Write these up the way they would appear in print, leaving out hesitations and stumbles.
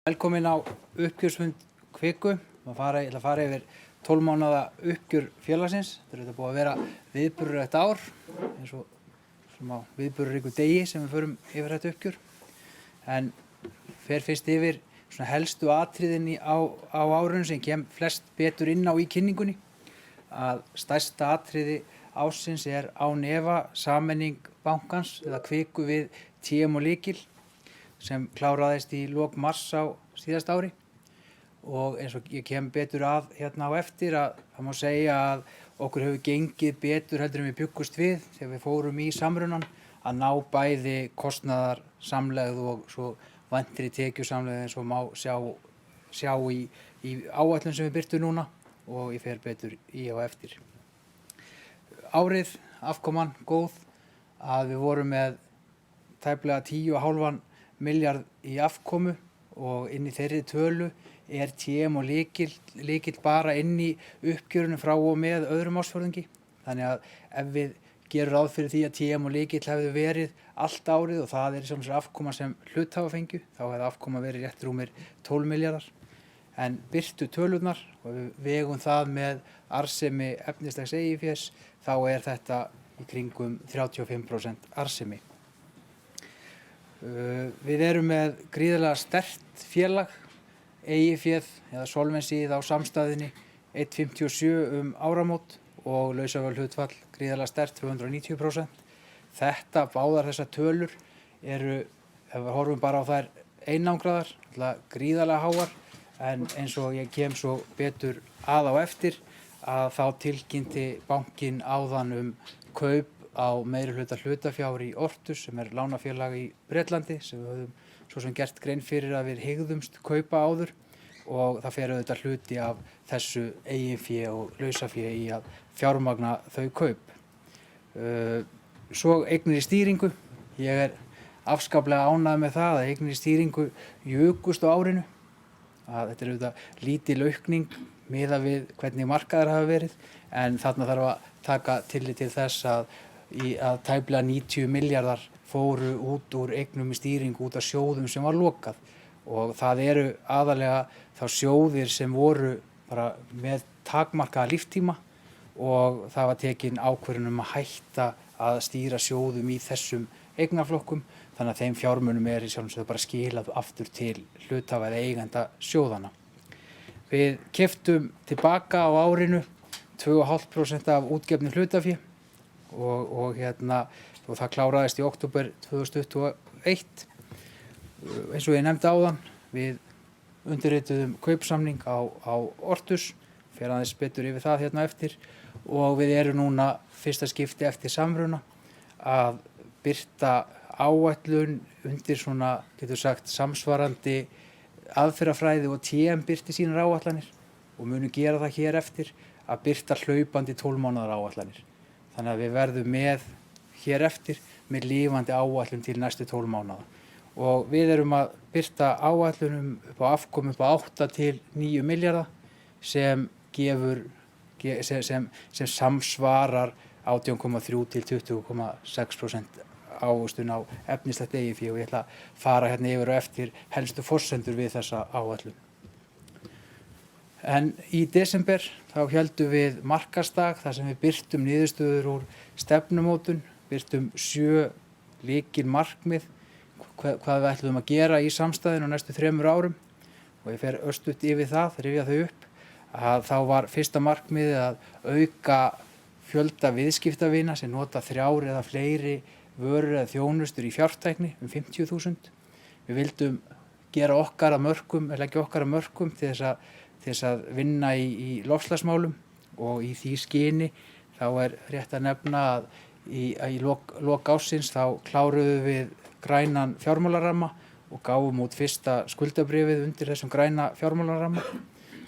Velkomin á uppgjörsfund Kviku. Ég ætla að fara yfir 12 mánaða uppgjör félagsins. Þetta er búið að vera viðburðulegt ár, eins og á viðburðuríku degi sem við förum yfir þetta uppgjör. En fer fyrst yfir svona helstu atriðin á árinu sem kem flest betur inn á í kynningunni. Að stærsta atriði ársins er án efa sameining bankans eða Kviku við TM og Lykil, sem kláraðist í lok mars á síðasta ári, og eins og ég kem betur að hérna á eftir að það má segja að okkur hefur gengið betur heldur en við bjuggust við þegar við fórum í samrunan að ná bæði kostnaðarsamlegð og svo væntri tekjusamlegð eins og má sjá í áætlun sem við birtum núna og ég fer betur í á eftir. Árið, afkoman góð, að við vorum með tæplega 10,5 milljarð í afkomu og inn í þeirri tölu er TM og Lykil bara inn í uppgjörinu frá og með öðrum ársfjórðungi. Þannig að ef við gerum ráð fyrir því að TM og Lykil hefðu verið allt árið og það er sjálfsögðu afkoma sem hluthafafengju, þá hefði afkoma verið rétt rúmir 12 milljarðar. En birtu tölurnar og við vegum það með arðsemi efnislegs eigið, þá er þetta í kringum 35% arðsemi. Við erum með gríðarlega sterkt félag, eigið eða solvensíð á samstæðunni 1,57 áramót og lausafjárhlutfall gríðarlega sterkt 290%. Þetta, báðar þessar tölur eru, ef við horfum bara á þær einangraðar, gríðarlega háar, en eins og ég kem svo betur að á eftir að þá tilkynnti bankinn áðan kaup á meirihluta hlutafjár í Ortus sem er lánafélag í Bretlandi sem við höfum svo sem gert grein fyrir að við hygðumst kaupa áður, og það fer auðvitað hluti af þessu eiginfé og lausafé í að fjármagna þau kaup. Svo eignir í stýringu. Ég er afskaplega ánægður með það að eignir í stýringu jukust á árinu. Að þetta er auðvitað lítil aukning miðað við hvernig markaðir hafa verið, en þarna þarf að taka tillit til þess að tæplega 90 milljarðar fóru út úr eignum í stýringu út af sjóðum sem var lokað, og það eru aðalega þá sjóðir sem voru bara með takmarkaða líftíma og það var tekin ákvörðun að hætta að stýra sjóðum í þessum eignaflokkum, þannig að þeim fjármunum er í sjálfsögðu bara skilað aftur til hluthafa eða eigenda sjóðanna. Við keyptum tilbaka á árinu 2,5% af útgefnu hlutafé og það kláraðist í október 2021. Eins og ég nefndi áðan, við undirrituðum kaupsamning á Ortus, fer aðeins betur yfir það hérna eftir, og við erum núna fyrsta skipti eftir samruna að birta áætlun undir svona, getur sagt, samsvarandi aðferðafræði og TM birti sínar áætlanir og munum gera það hér eftir að birta hlaupandi 12 mánaðar áætlanir. Þannig að við verðum með hér eftir með lifandi áætlun til næstu 12 mánaða. Og við erum að birta áætlunum upp á afkomu upp á 8 til 9 milljarða sem samsvarar 18,3 til 20,6% ávöxtun á efnislegt eigið fé, og ég ætla að fara hérna yfir og eftir helstu forsendur við þessa áætlun. En í desember þá héldum við markaðsdag þar sem við birtum niðurstöður úr stefnumótun, birtum 7 lykilmarkmið, hvað við ætlum að gera í samstæðinu á næstu 3 árum, og ég fer örstutt yfir það, rifja þau upp, að þá var fyrsta markmiðið að auka fjölda viðskiptavina sem nota 3 eða fleiri vörur eða þjónustur í fjártækni 50.000. Við vildum gera leggja okkar að mörkum til þess að vinna í loftslagsmálum, og í því skyni þá er rétt að nefna að í lok ársins þá kláruðum við grænan fjármálaramma og gáfum út fyrsta skuldabréfið undir þessum græna fjármálaramma,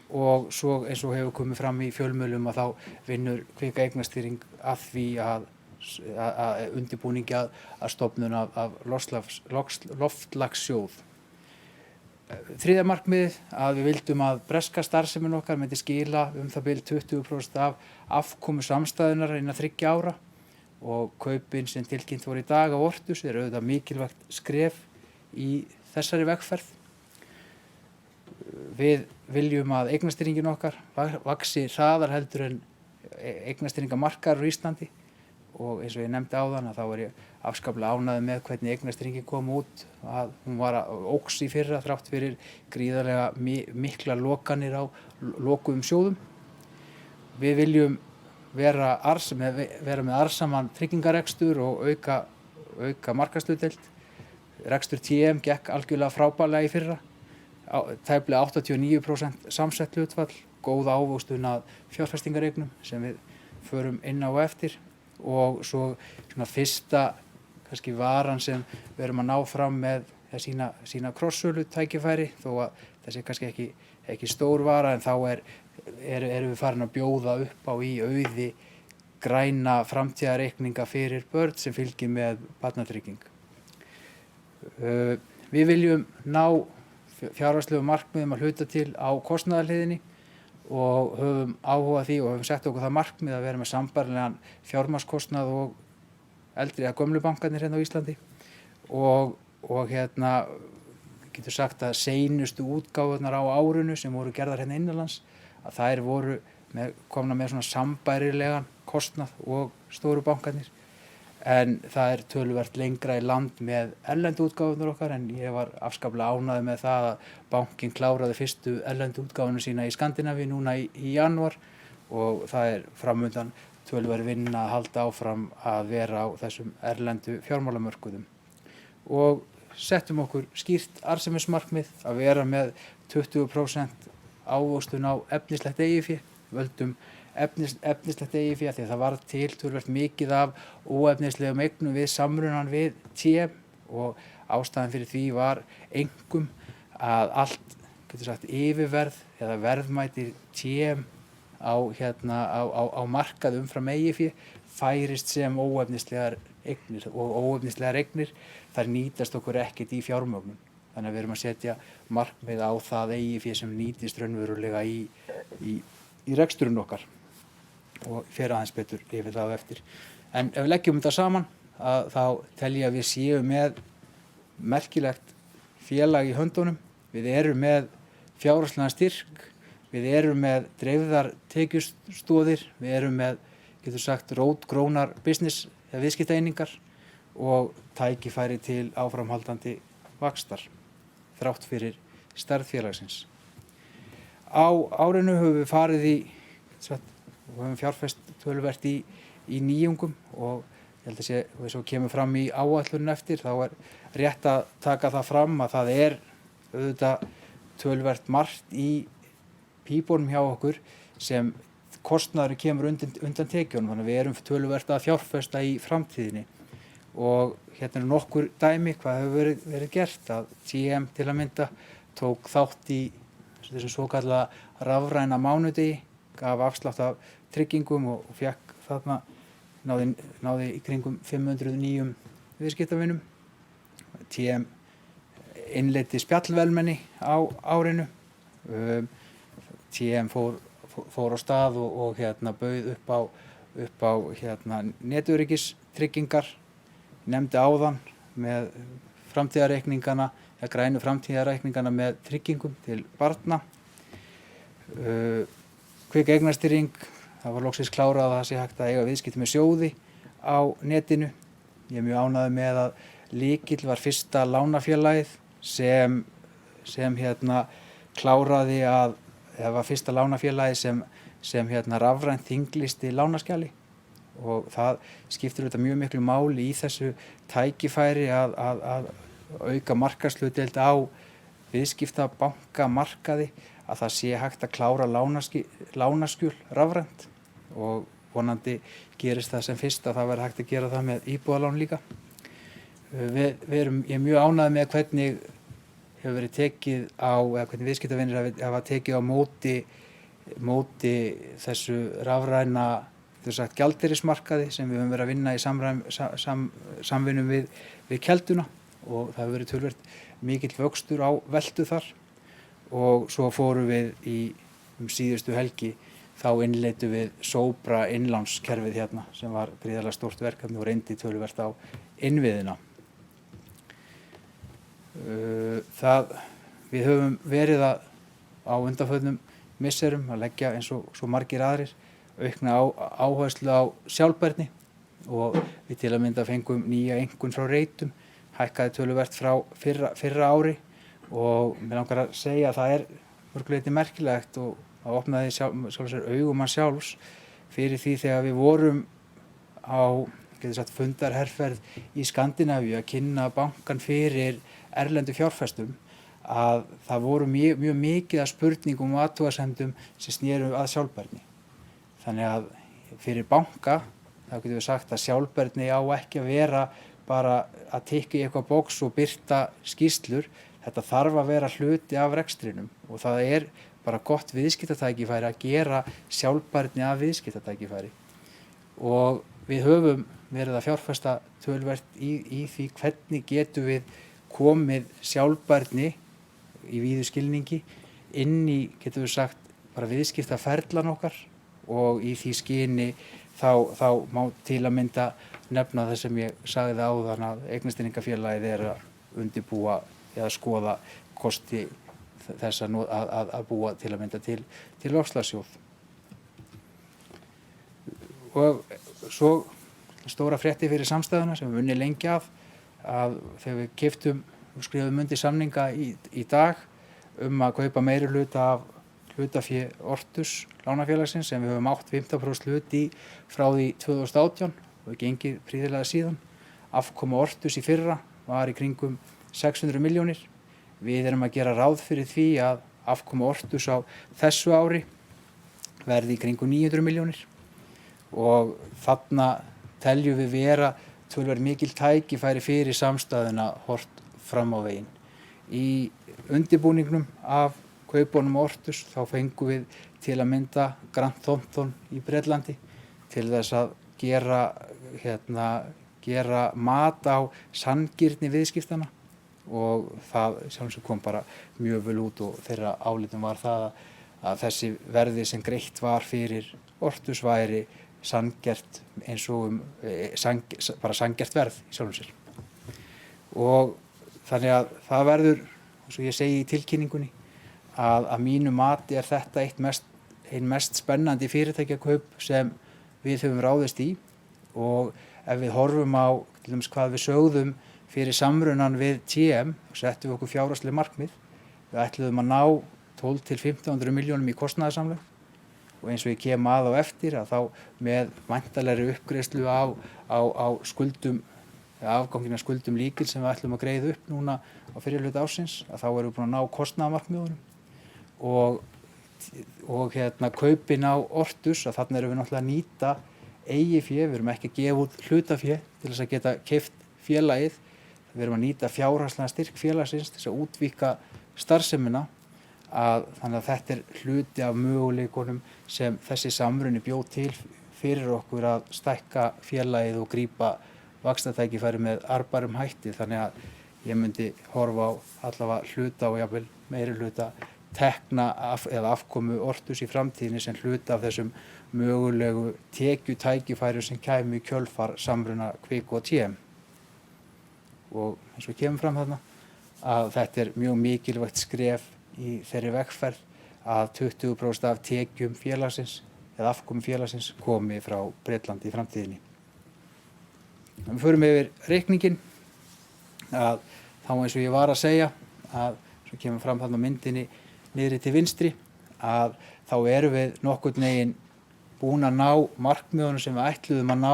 og svo eins og hefur komið fram í fjölmiðlum að þá vinnur Kvika eignastýring að því að undirbúningi að stofnun af loftslagssjóð. Þriðja markmiðið að við vildum að breska starfsemin okkar myndi skila það bil 20% af afkomu samstæðunnar innan 3 ára, og kaupin sem tilkynnt voru í dag á Ortus er auðvitað mikilvægt skref í þessari vegferð. Við viljum að eignastýringin okkar vaxi hraðar heldur en eignastýringamarkaðar á Íslandi og eins og ég nefndi áðan að þá er ég afskaplega ánægður með hvernig eignastýringin kom út, að hún var að óx í fyrra þrátt fyrir gríðarlega miklar lokanir á lokuðum sjóðum. Við viljum vera með arðsaman tryggingarekstur og auka markaðshlutdeild. Rekstur TM gekk algjörlega frábærlega í fyrra. Tæplega 89% samsett hlutfall, góð ávöxtun að fjárfestingareignum sem við förum inn á eftir og svo svona fyrsta kannski varan sem við erum að ná fram með sína krossölu tækifæri þó að það sé kannski ekki stór vara en þá erum við farin að bjóða upp á í auði græna framtíðarreikninga fyrir börn sem fylgir með barnatrygging. Við viljum ná fjárhagslegu markmiðum að hluta til á kostnaðarhliðinni og höfum áhuga því og höfum sett okkur það markmið að vera með sambærilegan fjármagnskostnað og eldri eða gömlu bankarnir hérna á Íslandi og getur sagt að seinustu útgáfurnar á árinu sem voru gerðar hérna innanlands að þær voru komna með svona sambærilegan kostnað og stóru bankarnir en það er töluvert lengra í land með erlendu útgáfurnar okkar en ég var afskaplega ánægður með það að bankinn kláraði fyrstu erlendu útgáfuna sína í Skandinavíu núna í janúar og það er framundan töluvert vinna að halda áfram að vera á þessum erlendu fjármálamörkuðum. Og settum okkur skýrt arðsemismarkmið að vera með 20% ávöxtun á efnislegt eigið fé, völdum efnislegt eigið fé því að það var til töluvert mikið af óefnislegum eignum við samrunan við TM og ástæðan fyrir því var einkum að allt, getur sagt, yfirverð eða verðmæti TM á markað umfram eigið fé færist sem óefnislegar eignir og óefnislegar eignir þær nýtast okkur ekkert í fjármögnun. Þannig að við erum að setja markmið á það eigið fé sem nýtist raunverulega í reksturinn okkar og fer aðeins betur yfir það á eftir. En ef við leggjum þetta saman þá tel ég að við séum með merkilegt félag í höndunum. Við erum með fjárhagslegan styrk, við erum með dreifðar tekjustoðir, við erum með, getur sagt, rótgrónar business eða viðskiptaeiningar og tækifæri til áframhaldandi vaxtar þrátt fyrir stærð félagsins. Á árinu höfum við farið og höfum fjárfest töluvert í nýjungum og ég held að sé, og þess að kemur fram í áætlunum eftir, þá er rétt að taka það fram að það er auðvitað töluvert margt í pípunum hjá okkur sem kostnaður kemur undan tekjunum, þannig að við erum töluvert að fjárfesta í framtíðinni og hérna er nokkur dæmi hvað hefur verið gert að TM til að mynda tók þátt í þessum svokallaða rafræna mánudegi, gaf afslátt af tryggingum og fékk þarna náði í kringum 500 nýjum viðskiptavinum. TM innleiddi spjallvelmenni á árinu. TM fór á stað og bauð upp á netöryggistryggingar. Nefndi áðan með framtíðarreikningana, grænu framtíðarreikningana með tryggingum til barna. Kvik eignastýring, það var loksins klárað að það sé hægt að eiga viðskipti með sjóði á netinu. Ég er mjög ánægður með að Lykill var fyrsta lánafélagið sem kláraði eða var fyrsta lánafélagið sem rafrænt þinglýsti lánaskjali og það skiptir auðvitað mjög miklu máli í þessu tækifæri að auka markaðshlutdeild á viðskiptabankamarkaði að það sé hægt að klára lánaskjöl rafrænt og vonandi gerist það sem fyrst að það verði hægt að gera það með íbúðalán líka. Ég er mjög ánægður með hvernig hefur verið tekið á, eða hvernig viðskiptavinir hafa tekið á móti þessu rafræna gjaldeyrismarkaði sem við höfum verið að vinna í samvinnu við Kelduna og það hefur verið töluvert mikill vöxtur á veltu þar og svo fórum við síðustu helgi þá innleiddum við Sopra innlánskerfið hérna sem var gríðarlega stórt verkefni og reyndi töluvert á innviðina. Við höfum verið að á undanförnum misserum að leggja eins og svo margir aðrir aukna áherslu á sjálfbærni og við til að mynda fengum nýja einkunn frá Reitum, hækkaði töluvert frá fyrra ári og mér langar að segja að það mörgu leyti merkilegt og það opnaði sjálfsögur augum manns sjálfs fyrir því þegar við vorum á fundarherferð í Skandinavíu að kynna bankann fyrir erlendu fjárfestum að það voru mjög mikið af spurningum og athugasemdum sem snéru að sjálfbærni. Þannig að fyrir banka þá getum við sagt að sjálfbærni á ekki að vera bara að tikka í eitthvað box og birta skýrslur. Þetta þarf að vera hluti af rekstrinum og það bara gott viðskiptatækifæri að gera sjálfbærni af viðskiptatækifæri. Og við höfum verið að fjárfesta töluvert í því hvernig getum við komið sjálfbærni í víðu skilningi inn í, getum við sagt, bara viðskiptaferlan okkar og í því skyni þá má til að mynda nefna það sem ég sagði áðan að eignastýringarfélagið að undirbúa eða skoða kosti þess að búa til að mynda til loftslagssjóð. Og svo stóra frétti fyrir samstæðuna sem við unnið lengi að þegar við keyptum og skrifum undir samninga í dag að kaupa meiri hluta af hlutafé Ortus lánafélagsins sem við höfum átt 15% hlut í frá því 2018 og gengið prýðilega síðan. Afkoma Ortus í fyrra var í kringum 600 milljónir. Við erum að gera ráð fyrir því að afkoma Ortus á þessu ári verði í kringum 900 milljónir og þarna teljum við vera töluvert mikil tækifæri fyrir samstæðuna hort fram á veginn. Í undirbúningnum af kaupunum Ortus þá fengum við til að mynda Grant Thornton í Bretlandi til þess að gera mat á sanngirni viðskiptana og það sjálfsög kom bara mjög vel út og þeirra álitum var það að þessi verði sem greitt var fyrir Ortus væri sanngert eins og bara sanngert verð í sjálfum sér. Og þannig að það verður, eins og ég segi í tilkynningunni, að mínu mati þetta ein mest spennandi fyrirtækjakaup sem við höfum ráðist í og ef við horfum á til dæmis hvað við sögðum fyrir samrunan við TM og settum við okkur fjárhagsleg markmið. Við ætluðum að ná 12 til 1500 milljónum í kostnaðarsamlegð og eins og ég kem að á eftir að þá með væntanlegri uppgreiðslu á skuldum afganginn af skuldum líkil sem við ætlum að greiða upp núna á fyrri hluta ársins að þá erum við búin að ná kostnaðarmarkmiðunum og kaupin á Ortus að þarna erum við náttúrulega að nýta eigið fé, við erum ekki að gefa út hlutafé til þess að geta keypt félagið, við erum að nýta fjárhagslegan styrk félagsins til þess að útvíkka starfsemina þannig að þetta hluti af möguleikunum sem þessi samruni bjó til fyrir okkur að stækka félagið og grípa vaxtatækifæri með arðbærum hætti þannig að ég myndi horfa á allavega hluta og jafnvel meiri hluta tekna eða afkomu Ortus í framtíðinni sem hluta af þessum mögulegu tekjutækifæri sem kæmi í kjölfar samruna Kviku og TM. Og eins og kemur fram þarna að þetta mjög mikilvægt skref í þeirri vegferð að 20% af tekjum félagsins eða afkomu félagsins komi frá Bretlandi í framtíðinni. Við förum yfir reikninginn að þá eins og ég var að segja að svo kemur fram þarna á myndinni niðri til vinstri að þá erum við nokkurn veginn búin að ná markmiðunum sem við ætluðum að ná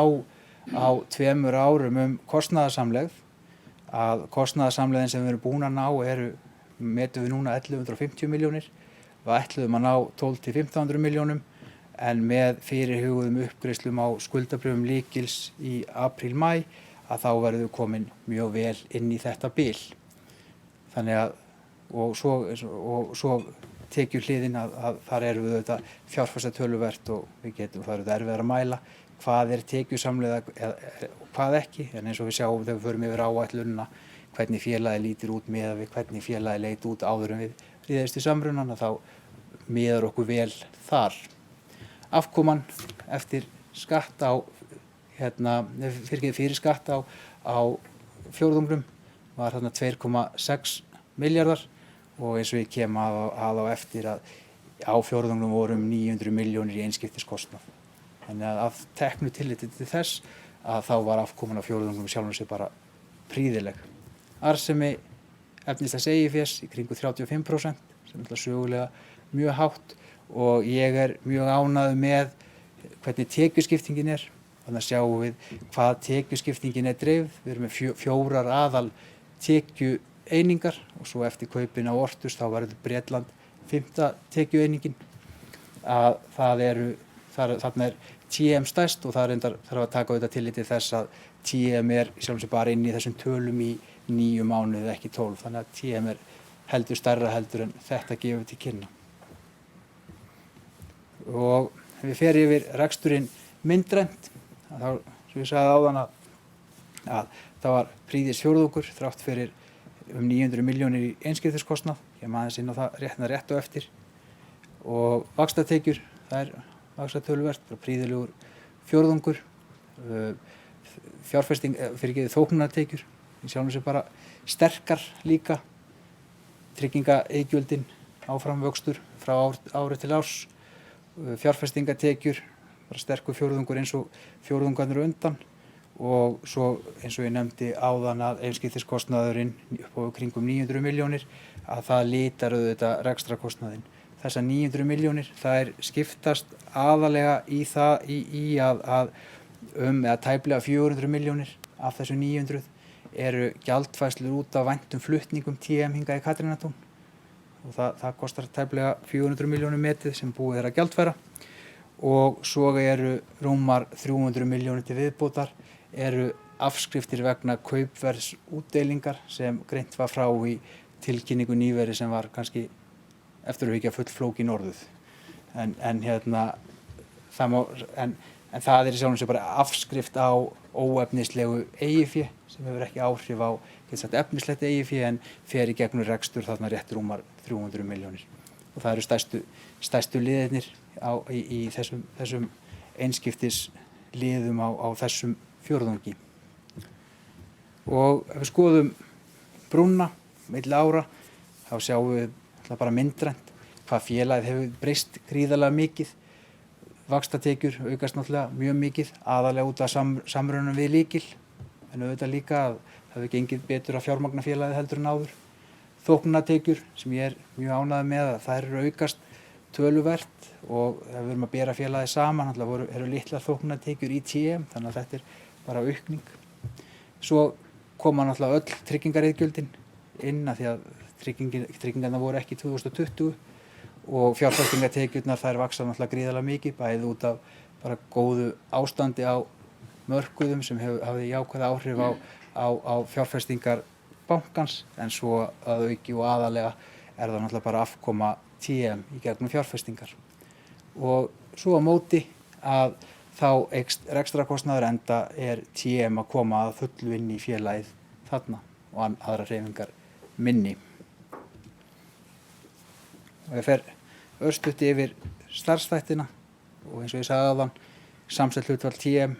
á 2 árum kostnaðarsamlegð að kostnaðarsamlegðin sem við erum búin að ná metum við núna 1150 milljónir við ætluðum að ná 12 til 1500 milljónum en með fyrirhuguðum uppgreiðslum á skuldabréfum líkils í apríl-maí að þá verðum við komin mjög vel inn í þetta bil. Þannig að og svo tekjur hliðin að þar erum við auðvitað fjárfesta töluvert og það er erfiðara að mæla hvað tekjusamlega og hvað ekki en eins og við sjáum þegar við förum yfir áætlunina hvernig félagið lítur út miðað við hvernig félagið leit út áður en við réðumst í samrunann þá miðar okkur vel þar. Afkoman eftir skatt fyrir skatt á fjórðungnum var þarna 2,6 milljarðar og eins og ég kem að á eftir að á fjórðungnum voru 900 milljónir í einskiptiskostnað. Þannig að af teknu tilliti til þess að þá var afkoman á fjórðungnum sjálfum sér bara prýðileg. Arðsemi efnislegs eigið í kringu 35% sem er sögulega mjög hátt og ég mjög ánægður með hvernig tekjuskiptingin Þannig að sjáum við hvað tekjuskiptingin dreifð. Við erum með 4 aðal tekjueiningar og svo eftir kaupin á Ortus þá verður Bretland 5. tekjueiningin. Þarna TM stærst og það þarf að taka auðvitað tillit til þess að TM sjálfum sér bara inn í þessum tölum í 9 mánuði ekki 12. Þannig að TM heldur stærra heldur en þetta gefur til kynna. Og við fer yfir reksturinn myndrænt. Þá, sem ég sagði áðan að það var prýðis fjórðungur þrátt fyrir 900 milljónir í einskiptiskostnað. Ég aðeins inn á það rétt á eftir. Og vaxtatekjur, það vaxa töluvert, prýðilegur fjórðungur. Þóknunartekjur, í sjálfum sér bara sterkar líka. Tryggingaiðgjöldin áfram vöxtur frá ári til árs. Fjárfestingatekjur, bara sterkur fjórðungur eins og fjórðungarnir undan og svo eins og ég nefndi áðan að einskiptiskostnaðurinn upp á kringum 900 milljónir að það litar auðvitað rekstrakostnaðinn. Þessar 900 milljónir, þær skiptast aðalega í það að eða tæplega 400 milljónir af þessu 900 eru gjaldfærslur út af væntum flutningum TM hingað í Katrínartún og það kostar tæplega 400 milljónir metið sem búið að gjaldfæra. Og svo eru rúmar 300 milljónir til viðbótar afskriftir vegna kaupverðs útdeilingar sem greint var frá í tilkynningu nýverið sem var kannski eftirhyggja full flókin orðuð. En það í sjálfum sér bara afskrift á óefnislegu eigið sem hefur ekki áhrif á efnislegt eigið en fer í gegnum rekstur þarna rétt rúmar 300 milljónir. Og það eru stærstu liðirnir í þessum einskiptisliðum á þessum fjórðungi. Og ef við skoðum brúna milli ára þá sjáum við bara myndrænt hvað félagið hefur breyst gríðarlega mikið. Vaxtatekjur aukast náttúrulega mjög mikið, aðalega út af samrunanum við lykil, en auðvitað líka að það hefur gengið betur að fjármagna félagið heldur en áður. Þóknunartekjur sem ég mjög ánægður með að þær eru aukast töluvert og ef við erum að bera félagið saman eru litlar þóknunartekjur í TM þannig að þetta bara aukning. Svo koma náttúrulega öll tryggingariðgjöldin inn af því að tryggingarnar voru ekki 2020 og fjárfestingatekjurnar þær vaxa náttúrulega gríðarlega mikið bæði út af bara góðu ástandi á mörkuðum sem hafði jákvæð áhrif á fjárfestingar bankans en svo að auki og aðalega það náttúrulega bara afkoma TM í gegnum fjárfestingar. Og svo á móti að þá eykst rekstrakostnaður enda TM að koma að fullu inn í félagið þarna og aðrar hreyfingar minni. Og ég fer örstutt yfir starfsþættina og eins og ég sagði áðan samsett hlutfall TM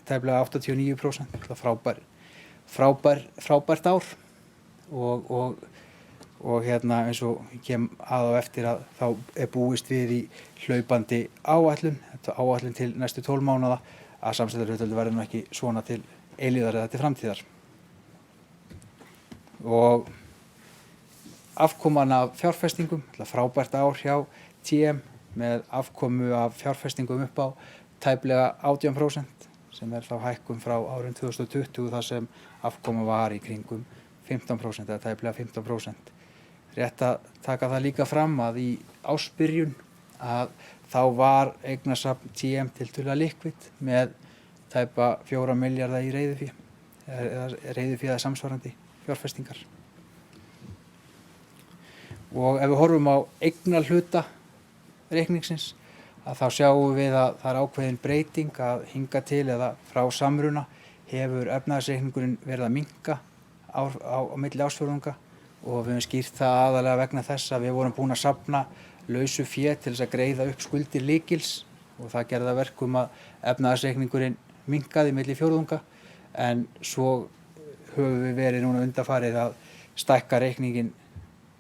tæplega 89%, það frábært ár og eins og ég kem að á eftir að þá búist við í hlaupandi áætlun til næstu 12 mánaða að samstættarhlutfallið verður nú ekki svona til eilífðar eða til framtíðar. Og afkoman af fjárfestingum, frábært ár hjá TM með afkomu af fjárfestingum upp á tæplega 18% sem þá hækkun frá árinu 2020 þar sem afkoma var í kringum 15% eða tæplega 15%. Rétt að taka það líka fram að í ársbyrjun að þá var eignasafn TM tiltölulega likvítt með tæpa 4 milljarða í reiðufé eða samsvarandi fjárfestingar. Og ef við horfum á eignarhluta reikningsins að þá sjáum við að það ákveðin breyting að hinga til eða frá samruna hefur efnahagsreikningurinn verið að minnka á milli ársfjórðunga og við höfum skýrt það aðalega vegna þess að við vorum búin að safna lausu fé til þess að greiða upp skuldir lykils og það gerði að verkum að efnahagsreikningurinn minnkaði milli fjórðunga en svo höfum við verið núna undanfarið að stækka reikningin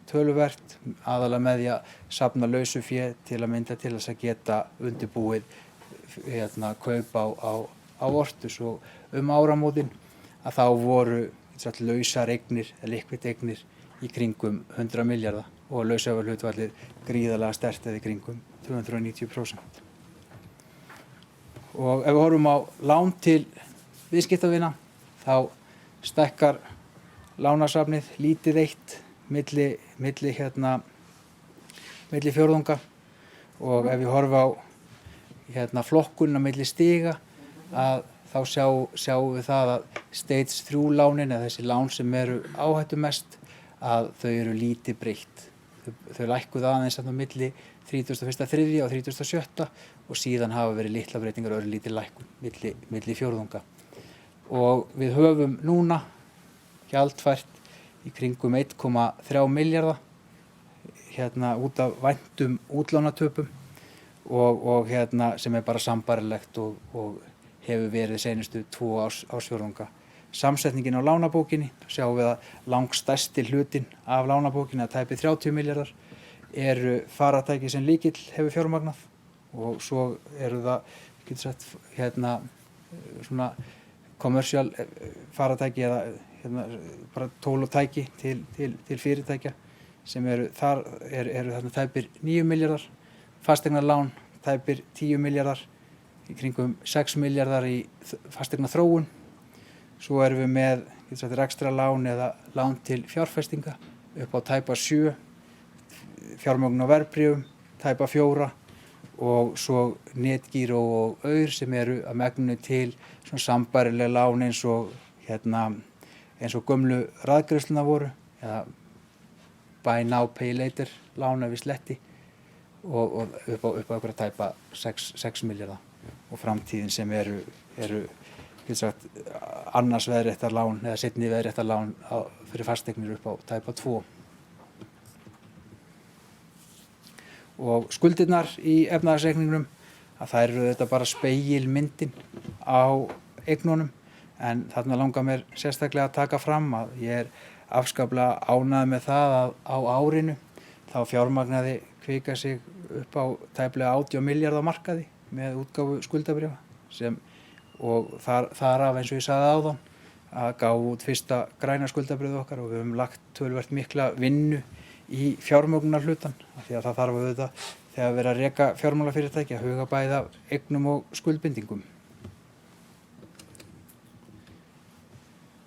töluvert, aðalega með því að safna lausu fé til að mynda til þess að geta undirbúið kaup á Ortus, og áramótin að þá voru lausar eignir, likvid eignir í kringum 100 milljarða og lausafjárhlutfallið gríðarlega sterkt eða í kringum 290%. Og ef við horfum á lán til viðskiptavina þá stækkar lánasafnið lítið eitt milli fjórðunga, og ef við horfum á flokkunna milli stiga að þá sjáum við það að stage 3 lánin, eða þessi lán sem eru áhættumest, að þau eru lítið breytt. Þau lækkuðu aðeins á milli 31.3. og 30.7. og síðan hafa verið litla breytingar og örlítil lækkun milli fjórðunga. Og við höfum núna gjaldfært í kringum 1,3 milljarða út af væntum útlánatöpum og sem bara sambarilegt og hefur verið seinustu 2 ársfjórðunga. Samsetningin á lánabókinni, sjáum við að langstærsti hlutinn af lánabókinni, að tæpi 30 milljarðar, eru farartæki sem lykill hefur fjármagnað, og svo eru það, getur sagt, svona commercial farartæki eða bara tól og tæki til fyrirtækja sem eru þar, eru þarna tæpir 9 milljarðar, fasteignalán tæpir 10 milljarðar, í kringum 6 milljarðar í fasteignaþróun. Svo erum við með, getur sagt, rekstrarlán eða lán til fjárfestinga upp á tæpa 7, fjármögnun á verðbréfum tæpa 4, og svo Netgyro og Aur sem eru að megninu til svona sambærileg lán eins og gömlu raðgreiðslurnar voru, eða buy now pay later lána við sletti, og upp á okkur að tæpa 6 milljarða, og framtíðin sem eru getur sagt, annars veðréttarlán eða seinni veðréttarlán fyrir fasteignir upp á tæpa 2. Og skuldirnar í efnahagsreikningnum, að þær eru þetta bara spegilmyndin á eignunum, en þarna langar mér sérstaklega að taka fram að ég afskaplega ánægður með það að á árinu þá fjármagnaði Kvika sig upp á tæplega 18 milljarða markaði með útgáfu skuldabréfa, og þar af, eins og ég sagði áðan, að gáfu út fyrsta græna skuldabréfið okkar, og við höfum lagt töluvert mikla vinnu í fjármögnunarhlutann, af því að það þarf auðvitað þegar verið að reka fjármálafyrirtæki að huga bæði af eignum og skuldbindingum.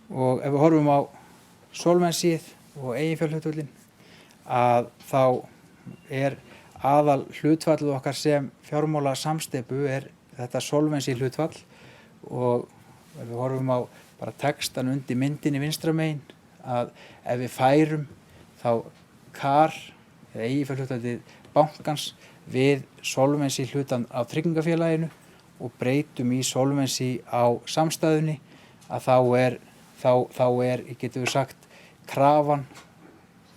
Og ef við horfum á solvensíð og eiginfjárhlutföllin, að þá aðal hlutfallið okkar sem fjármála samsteypu þetta solvensí hlutfall, og ef við horfum á bara textan undir myndinni vinstra megin, að ef við færum þá KAR, eða eiginfjárhlutfallið bankans, við solvensí hlutan á tryggingafélaginu og breytum í solvensí á samstæðunni, að þá getum við sagt, krafan,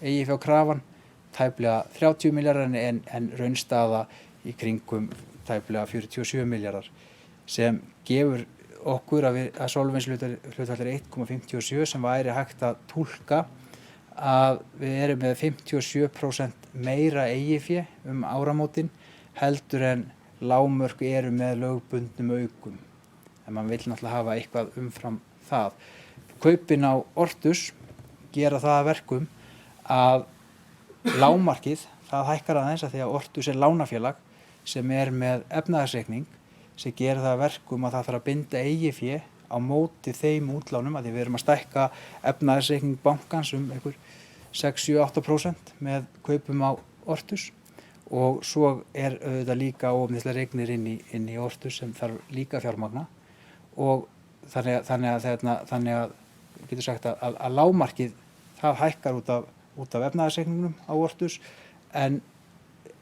eiginfjárkrafan tæplega 30 milljarðar en raunstaða í kringum tæplega 47 milljarðar, sem gefur okkur að solvensí hlutfall 1,57, sem væri hægt að túlka að við erum með 57% meira eiginfé áramótin heldur en lágmörk eru með lögbundnum aukum, en maður vill náttúrulega hafa eitthvað umfram það. Kaupin á Ortus gera það að verkum að lágmarkið, það hækkar aðeins, að því að Ortus lánafélag sem með efnahagsreikning, sem gerir það að verkum að það þarf að binda eiginfé á móti þeim útlánum, að því við erum að stækka efnahagsreikning bankans einhver 6-8% með kaupum á Ortus, og svo auðvitað líka óumdeildar eignir inn í Ortus sem þarf líka fjármagna, og þannig að getur sagt að lágmarkið það hækkar út af efnahagsreikningnum á Ortus, en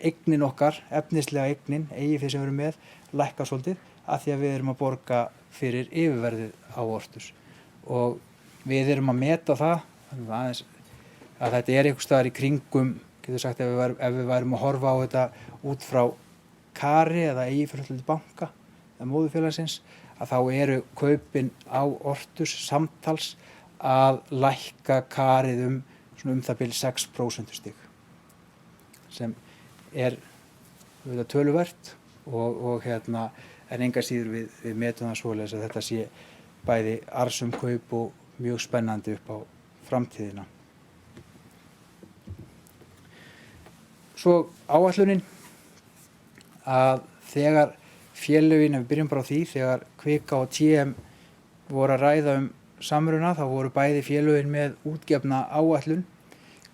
eignin okkar, efnislega eignin, eiginfé sem við erum með, lækkar svolítið, að því að við erum að borga fyrir yfirverðið á Ortus, og við erum að meta það að þetta einhvers staðar í kringum, getur sagt, ef við værum að horfa á þetta út frá KARi eða eiginfjárhlutfalli banka eða móðurfélagsins, að þá eru kaupin á Ortus samtals að lækka KARið svona það bil 6% stig sem töluvert og en enga síður við metum það svoleiðis að þetta sé bæði arðsöm kaup og mjög spennandi upp á framtíðina. Svo áætlunin að þegar félögin, ef við byrjum bara á því, þegar Kvika og TM voru að ræða samruna þá voru bæði félögin með útgefna áætlun.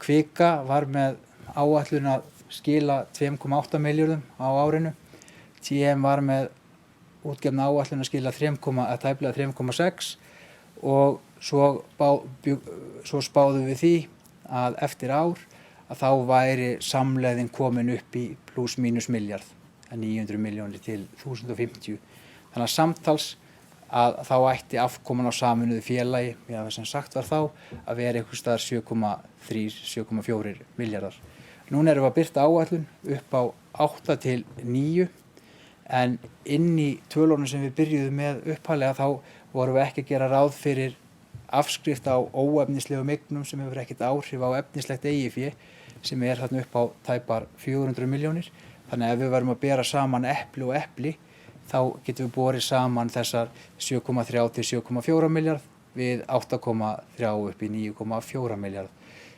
Kvika var með áætlun að skila 2,8 milljörðum á árinu. TM var með útgefna áætlun að skila tæplega 3,6 og svo spáðum við því að eftir ár að þá væri samlegðin komin upp í pluss mínus milljarð, 900 milljónir til 1050. Þannig að samtals að þá ætti afkoman á sameinuðu félagi, sem sagt var þá, að vera einhvers staðar 7,3–7,4 milljarðar. Núna erum við að birta áætlun upp á 8 til 9 en inn í tölunum sem við byrjuðum með upphaflega þá vorum við ekki að gera ráð fyrir afskrift á óefnislegum eignum sem hefur ekkert áhrif á efnislegt eigið fé sem þarna upp á tæpar 400 milljónir. Þannig að ef við verðum að bera saman epli og epli þá getum við borið saman þessar 7,3 til 7,4 milljarð við 8,3 upp í 9,4 milljarð.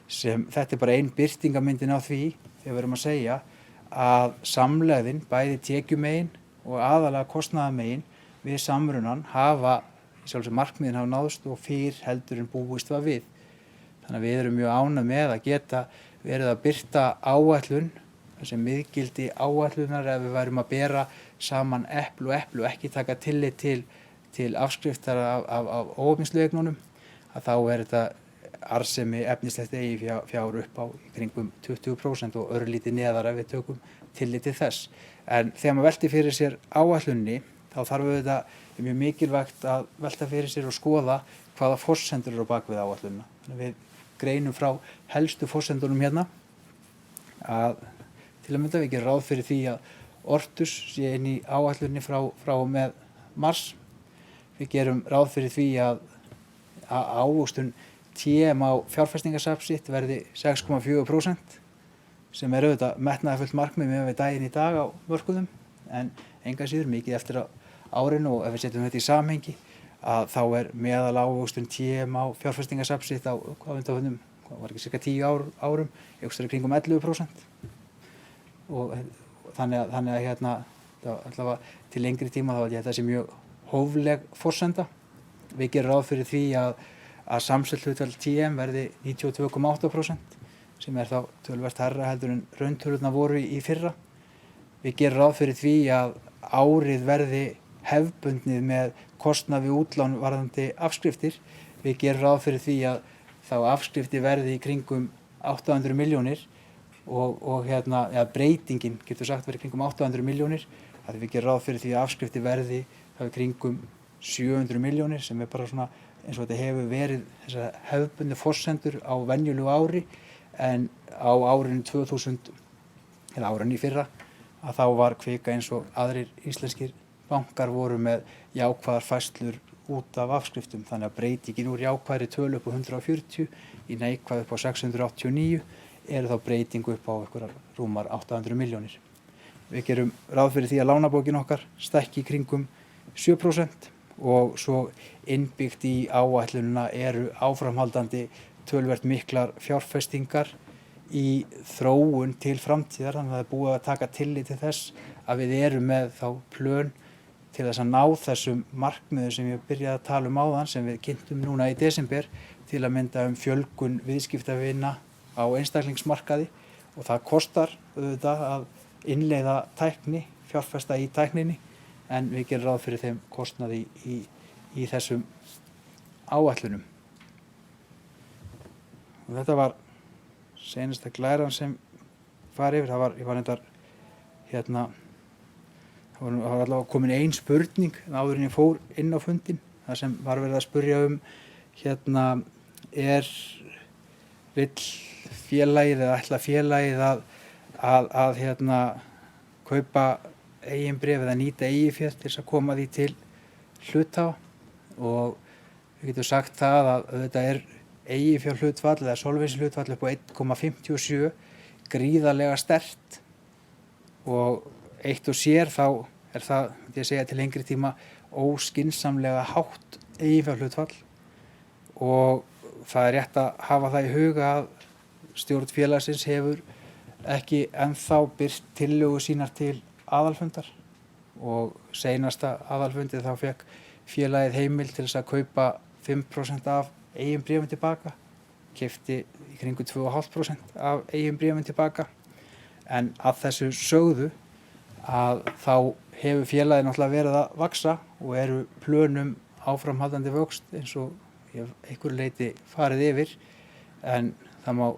Þetta bara ein birtingamyndin á því þegar við erum að segja að samlegðin, bæði tekjumegin og aðalega kostnaðarmegin við samrunan markmiðin hafa náðst og fyrr heldur en búist var við. Þannig að við erum mjög ánægð með að geta verið að birta áætlun, þessi miðgildi áætlunar ef við værum að bera saman epli og ekki taka tillit til afskriftar af óefnislegnunum, að þá þetta arðsemi efnislegt eigið fjár upp á í kringum 20% og örlítið neðar ef við tökum tillit til þess. En þegar maður veltir fyrir sér áætlunni, þá þarf auðvitað mjög mikilvægt að velta fyrir sér og skoða hvaða forsendur eru á bak við áætlunina. Þannig við greinum frá helstu forsendunum hérna að til að mynda við gerum ráð fyrir því að Ortus sé inn í áætlunni frá og með mars. Við gerum ráð fyrir því að ávöxtun TM á fjárfestingarsafn sitt verði 6,4% sem auðvitað metnaðarfullt markmið með við daginn í dag á mörkuðum en enga síður mikið eftir árinu og ef við setjum þetta í samhengi að þá meðal ávöxtun TM á fjárfestingarsafn sitt á var ekki cirka 10 árum einhvers kringum 11% og þannig að allavega til lengri tíma þá held ég að þetta sé mjög hófleg forsenda. Við gerum ráð fyrir því að samsöluhlutfall TM verði 92,8% sem þá töluvert hærra heldur en rauntölurnar voru í fyrra. Við gerum ráð fyrir því að árið verði hefðbundnið með kostnað við útlán varðandi afskriftir. Við gerum ráð fyrir því að þá afskriftir verði í kringum 800 milljónir og breytingin getur sagt verið kringum 800 milljónir. Við gerum ráð fyrir því að afskriftir verði í kringum 700 milljónir sem bara svona eins og þetta hefur verið þessar hefðbundnu forsendur á venjulegu ári en á árinu 2000 eða árinu í fyrra að þá var Kvika eins og aðrir íslenskir bankar voru með jákvæðar færslur út af afskriftum þannig að breytingin úr jákvæðri tölu upp á 140 í neikvæð upp á 689 þá breytingu upp á einhverjar rúmar 800 milljónir. Við gerum ráð fyrir því að lánabókin okkar stækki í kringum 7% og svo innbyggt í áætlunina eru áframhaldandi töluvert miklar fjárfestingar í þróun til framtíðar þannig að það búið að taka tillit til þess að við erum með þá plön til þess að ná þessum markmiðum sem ég byrjaði að tala áðan sem við kynntum núna í desember til að mynda fjölgun viðskiptavina á einstaklingsmarkaði og það kostar auðvitað að innleiða tækni, fjárfesta í tækninni en við gerum ráð fyrir þeim kostnaði í þessum áætlunum. Og þetta var seinasta glæran sem fari yfir. Ég var reyndar það var allavega komin ein spurning áður en ég fór inn á fundinn þar sem var verið að spurja vill félagið eða ætla félagið að kaupa eigin bréf eða nýta eigið fé til þess að koma því til hluthafa og við getum sagt það að þetta eiginfjárhlutfall eða solvency-hlutfall upp á 1,57 gríðarlega sterkt og eitt og sér þá það, myndi ég segja, til lengri tíma óskynsamlega hátt eiginfjárhlutfall og það rétt að hafa það í huga að stjórn félagsins hefur ekki ennþá birt tillögur sínar til aðalfundar og seinasta aðalfundi þá fékk félagið heimild til þess að kaupa 5% af eigin bréfum tilbaka, keypti í kringum 2,5% af eigin bréfum tilbaka en að þessu sögðu að þá hefur félagið náttúrulega verið að vaxa og eru plönum áframhaldandi vöxt eins og ég hef einhverju leyti farið yfir en það má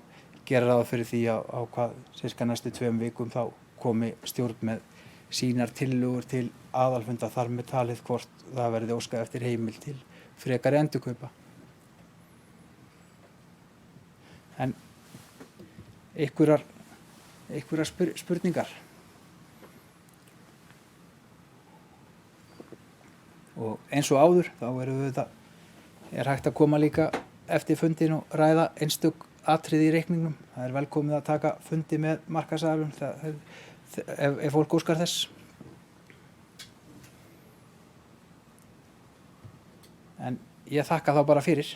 gera ráð fyrir því á hvað sirka næstu 2 vikum þá komi stjórn með sínar tillögur til aðalfunda þar með talið hvort það verði óskað eftir heimild til frekari endurkaupa. En einhverjar spurningar? Og eins og áður þá er hægt að koma líka eftir fundin og ræða einstök atriði í reikningnum. Það er velkomið að taka fundi með markaðsaðilum ef fólk óskar þess. En ég þakka þá bara fyrir.